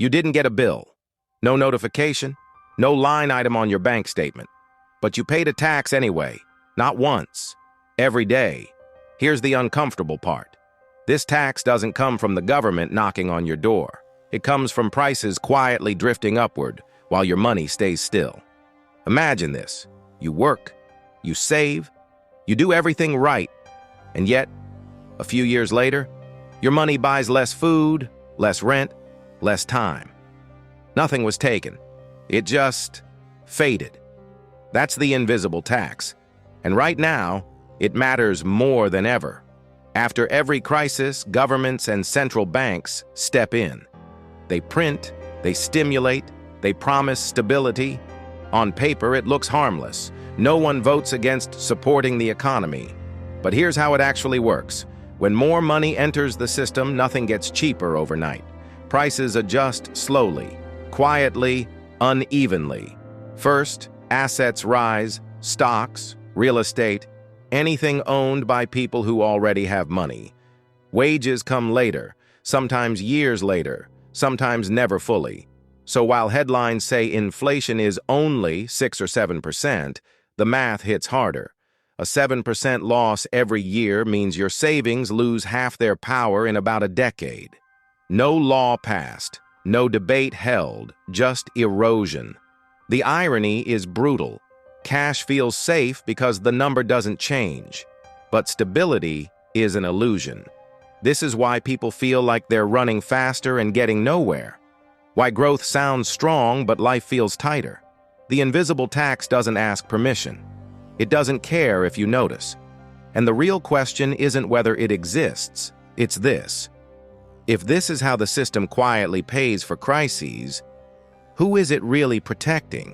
You didn't get a bill, no notification, no line item on your bank statement. But you paid a tax anyway, not once, every day. Here's the uncomfortable part. This tax doesn't come from the government knocking on your door. It comes from prices quietly drifting upward while your money stays still. Imagine this. You work, you save, you do everything right, and yet, a few years later, your money buys less food, less rent, less time. Nothing was taken. It just faded. That's the invisible tax. And right now, it matters more than ever. After every crisis, governments and central banks step in. They print, they stimulate, they promise stability. On paper, it looks harmless. No one votes against supporting the economy. But here's how it actually works. When more money enters the system, nothing gets cheaper overnight. Prices adjust slowly, quietly, unevenly. First, assets rise, stocks, real estate, anything owned by people who already have money. Wages come later, sometimes years later, sometimes never fully. So while headlines say inflation is only 6 or 7%, the math hits harder. A 7% loss every year means your savings lose half their power in about a decade. No law passed, no debate held, just erosion. The irony is brutal. Cash feels safe because the number doesn't change. But stability is an illusion. This is why people feel like they're running faster and getting nowhere. Why growth sounds strong but life feels tighter. The invisible tax doesn't ask permission. It doesn't care if you notice. And the real question isn't whether it exists, it's this. If this is how the system quietly pays for crises, who is it really protecting?